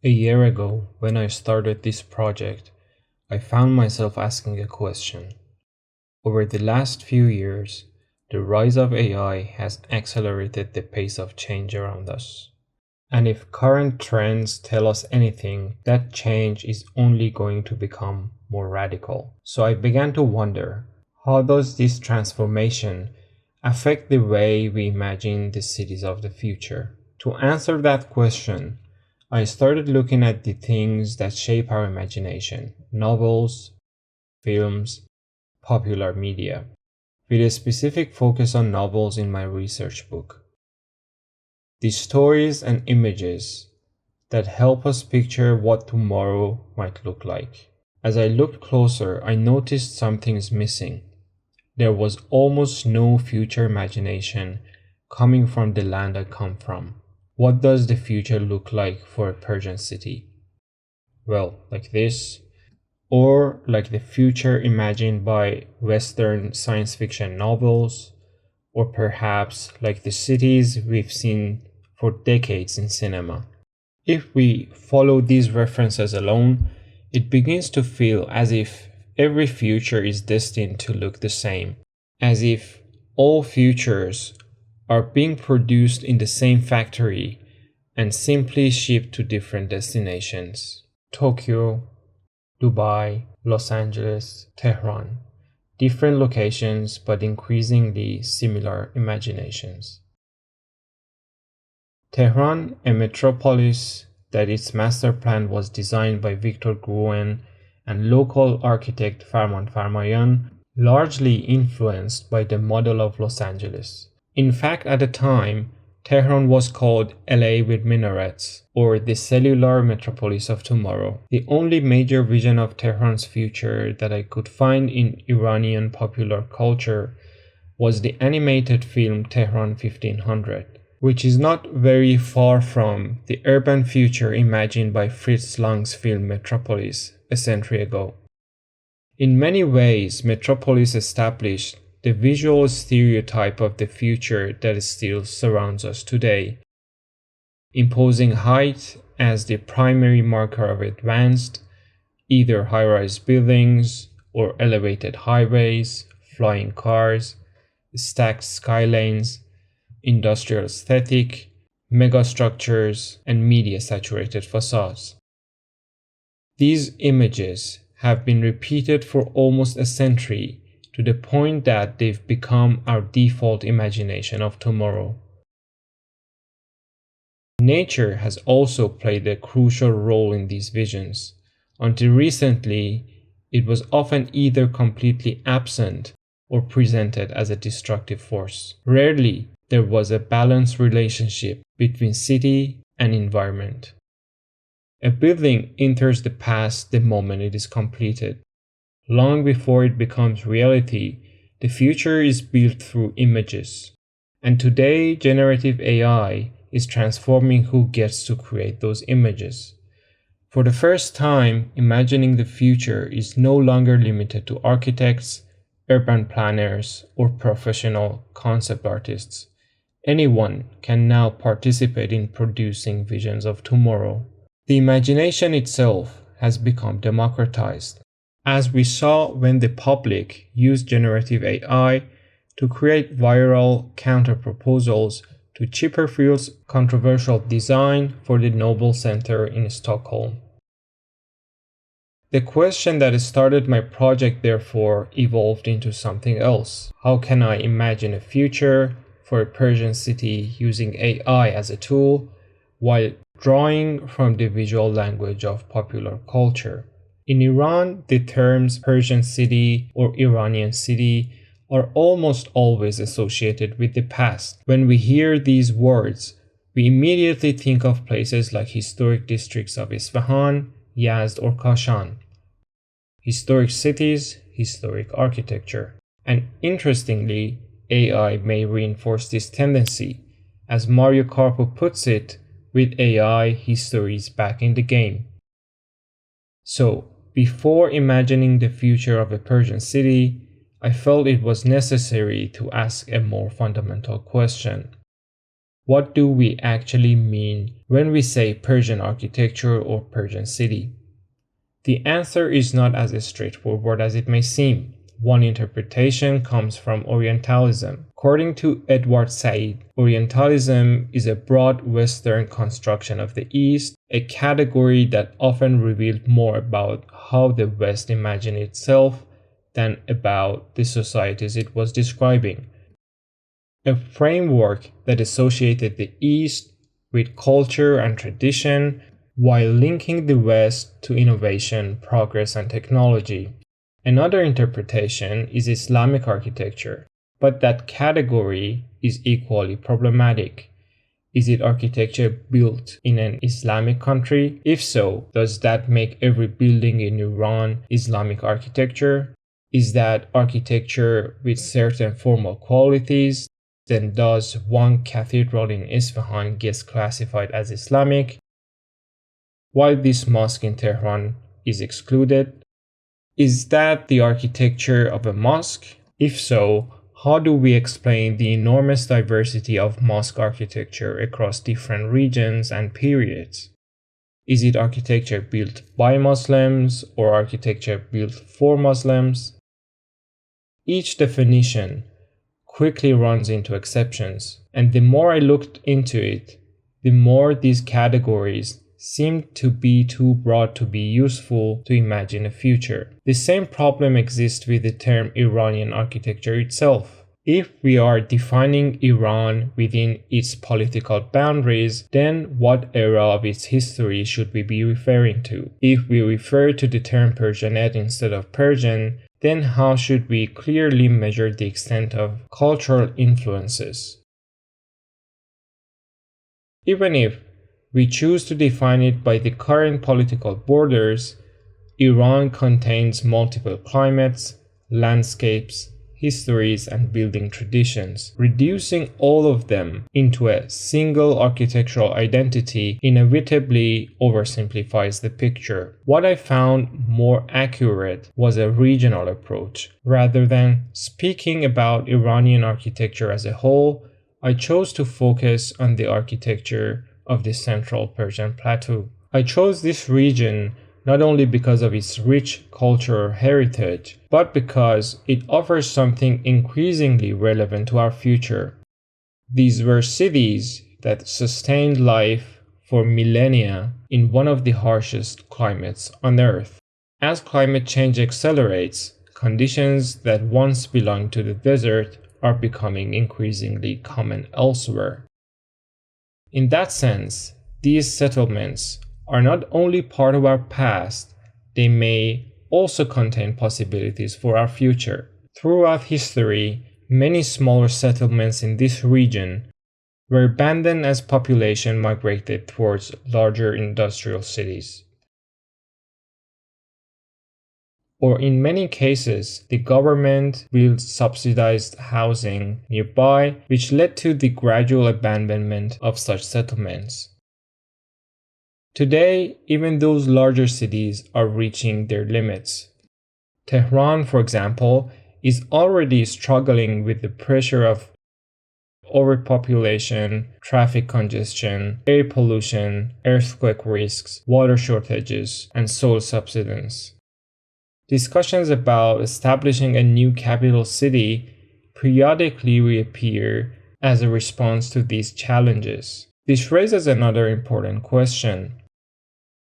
A year ago, when I started this project, I found myself asking a question. Over the last few years, the rise of AI has accelerated the pace of change around us. And if current trends tell us anything, that change is only going to become more radical. So I began to wonder, how does this transformation affect the way we imagine the cities of the future? To answer that question, I started looking at the things that shape our imagination: novels, films, popular media, with a specific focus on novels in my research book. The stories and images that help us picture what tomorrow might look like. As I looked closer, I noticed something's missing. There was almost no future imagination coming from the land I come from. What does the future look like for a Persian city? Well, like this, or like the future imagined by Western science fiction novels, or perhaps like the cities we've seen for decades in cinema. If we follow these references alone, it begins to feel as if every future is destined to look the same, as if all futures are being produced in the same factory and simply shipped to different destinations. Tokyo, Dubai, Los Angeles, Tehran. Different locations but increasingly similar imaginations. Tehran, a metropolis that its master plan was designed by Victor Gruen and local architect Farman Farmayan, largely influenced by the model of Los Angeles. In fact, at the time, Tehran was called LA with minarets, or the cellular metropolis of tomorrow. The only major vision of Tehran's future that I could find in Iranian popular culture was the animated film Tehran 1500, which is not very far from the urban future imagined by Fritz Lang's film Metropolis a century ago. In many ways, Metropolis established the visual stereotype of the future that still surrounds us today, imposing height as the primary marker of advanced, either high-rise buildings or elevated highways, flying cars, stacked skylines, industrial aesthetic, megastructures, and media-saturated facades. These images have been repeated for almost a century, to the point that they've become our default imagination of tomorrow. Nature has also played a crucial role in these visions. Until recently, it was often either completely absent or presented as a destructive force. Rarely there was a balanced relationship between city and environment. A building enters the past the moment it is completed. Long before it becomes reality, the future is built through images. And today, generative AI is transforming who gets to create those images. For the first time, imagining the future is no longer limited to architects, urban planners, or professional concept artists. Anyone can now participate in producing visions of tomorrow. The imagination itself has become democratized, as we saw when the public used generative AI to create viral counter-proposals to Chipperfield's controversial design for the Nobel Center in Stockholm. The question that started my project, therefore, evolved into something else. How can I imagine a future for a Persian city using AI as a tool, while drawing from the visual language of popular culture? In Iran, the terms Persian city or Iranian city are almost always associated with the past. When we hear these words, we immediately think of places like historic districts of Isfahan, Yazd, or Kashan. Historic cities, historic architecture. And interestingly, AI may reinforce this tendency. As Mario Karpo puts it, with AI, history is back in the game. So, before imagining the future of a Persian city, I felt it was necessary to ask a more fundamental question. What do we actually mean when we say Persian architecture or Persian city? The answer is not as straightforward as it may seem. One interpretation comes from Orientalism. According to Edward Said, Orientalism is a broad Western construction of the East, a category that often revealed more about how the West imagined itself than about the societies it was describing. A framework that associated the East with culture and tradition while linking the West to innovation, progress, and technology. Another interpretation is Islamic architecture, but that category is equally problematic. Is it architecture built in an Islamic country? If so, does that make every building in Iran Islamic architecture? Is that architecture with certain formal qualities? Then does one cathedral in Isfahan get classified as Islamic, while this mosque in Tehran is excluded? Is that the architecture of a mosque? If so, how do we explain the enormous diversity of mosque architecture across different regions and periods? Is it architecture built by Muslims or architecture built for Muslims? Each definition quickly runs into exceptions, and the more I looked into it, the more these categories seemed to be too broad to be useful to imagine a future. The same problem exists with the term Iranian architecture itself. If we are defining Iran within its political boundaries, then what era of its history should we be referring to? If we refer to the term Persianate instead of Persian, then how should we clearly measure the extent of cultural influences? Even if we choose to define it by the current political borders, Iran contains multiple climates, landscapes, histories, and building traditions. Reducing all of them into a single architectural identity inevitably oversimplifies the picture. What I found more accurate was a regional approach. Rather than speaking about Iranian architecture as a whole, I chose to focus on the architecture of the Central Persian Plateau. I chose this region not only because of its rich cultural heritage, but because it offers something increasingly relevant to our future. These were cities that sustained life for millennia in one of the harshest climates on Earth. As climate change accelerates, conditions that once belonged to the desert are becoming increasingly common elsewhere. In that sense, these settlements are not only part of our past, they may also contain possibilities for our future. Throughout history, many smaller settlements in this region were abandoned as population migrated towards larger industrial cities. Or in many cases, the government built subsidized housing nearby, which led to the gradual abandonment of such settlements. Today, even those larger cities are reaching their limits. Tehran, for example, is already struggling with the pressure of overpopulation, traffic congestion, air pollution, earthquake risks, water shortages, and soil subsidence. Discussions about establishing a new capital city periodically reappear as a response to these challenges. This raises another important question.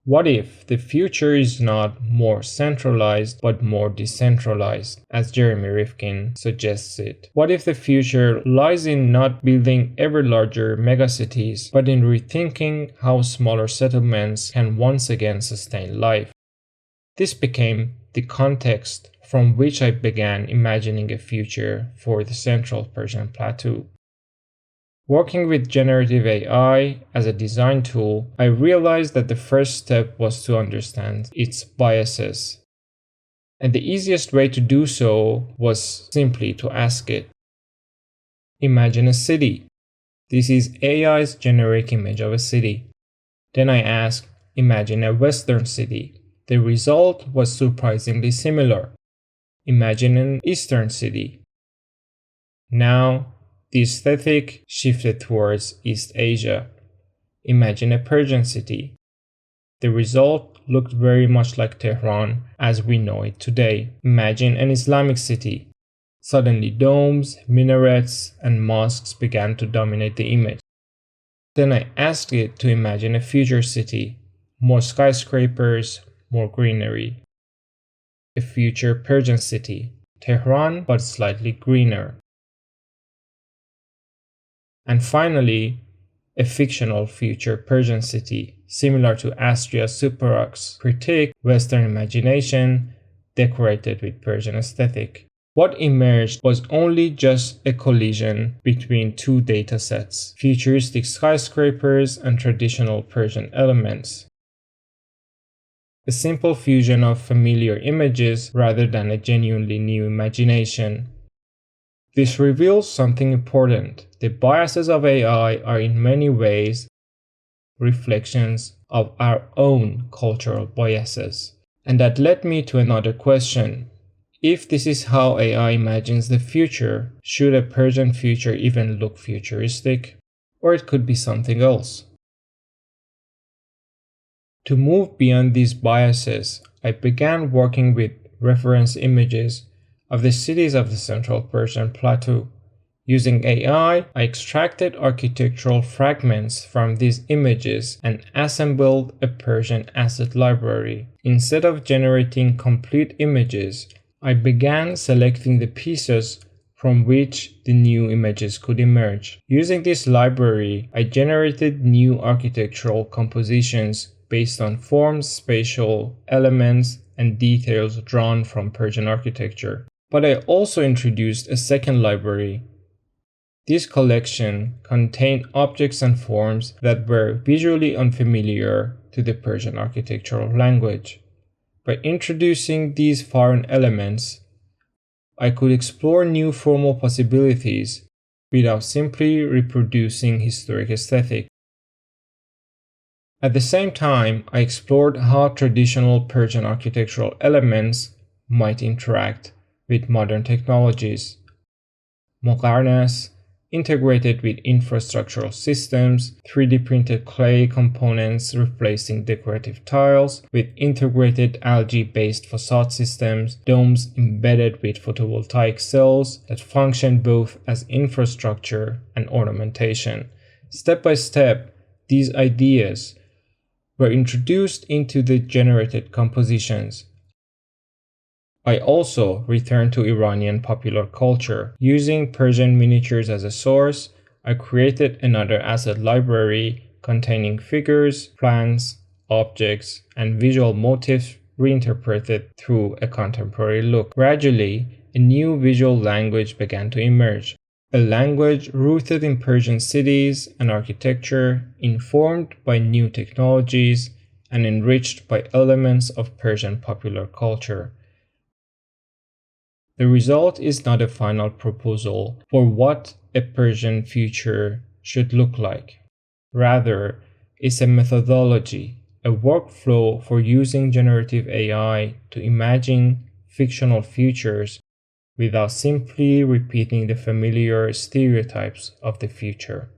What if the future is not more centralized but more decentralized, as Jeremy Rifkin suggests it? What if the future lies in not building ever larger megacities, but in rethinking how smaller settlements can once again sustain life? This became the context from which I began imagining a future for the Central Persian Plateau. Working with generative AI as a design tool, I realized that the first step was to understand its biases. And the easiest way to do so was simply to ask it, imagine a city. This is AI's generic image of a city. Then I asked, imagine a Western city. The result was surprisingly similar. Imagine an Eastern city. Now, The aesthetic shifted towards East Asia. Imagine a Persian city. The result looked very much like Tehran as we know it today. Imagine an Islamic city. Suddenly domes, minarets, and mosques began to dominate the image. Then I asked it to imagine a future city. More skyscrapers, more greenery. A future Persian city. Tehran, but slightly greener. And finally, a fictional future Persian city, similar to Astria's Superox critique, Western imagination, decorated with Persian aesthetic. What emerged was only just a collision between two datasets, futuristic skyscrapers and traditional Persian elements. A simple fusion of familiar images rather than a genuinely new imagination. This reveals something important. The biases of AI are in many ways reflections of our own cultural biases. And that led me to another question. If this is how AI imagines the future, should a Persian future even look futuristic? Or it could be something else. To move beyond these biases, I began working with reference images of the cities of the Central Persian Plateau. Using AI, I extracted architectural fragments from these images and assembled a Persian asset library. Instead of generating complete images, I began selecting the pieces from which the new images could emerge. Using this library, I generated new architectural compositions based on forms, spatial elements, and details drawn from Persian architecture. But I also introduced a second library. This collection contained objects and forms that were visually unfamiliar to the Persian architectural language. By introducing these foreign elements, I could explore new formal possibilities without simply reproducing historic aesthetic. At the same time, I explored how traditional Persian architectural elements might interact with modern technologies. Mohammad integrated with infrastructural systems, 3D printed clay components replacing decorative tiles, with integrated algae-based facade systems, domes embedded with photovoltaic cells that function both as infrastructure and ornamentation. Step by step, these ideas were introduced into the generated compositions. I also returned to Iranian popular culture. Using Persian miniatures as a source, I created another asset library containing figures, plants, objects, and visual motifs reinterpreted through a contemporary look. Gradually, a new visual language began to emerge. A language rooted in Persian cities and architecture, informed by new technologies, and enriched by elements of Persian popular culture. The result is not a final proposal for what a Persian future should look like. Rather, it's a methodology, a workflow for using generative AI to imagine fictional futures without simply repeating the familiar stereotypes of the future.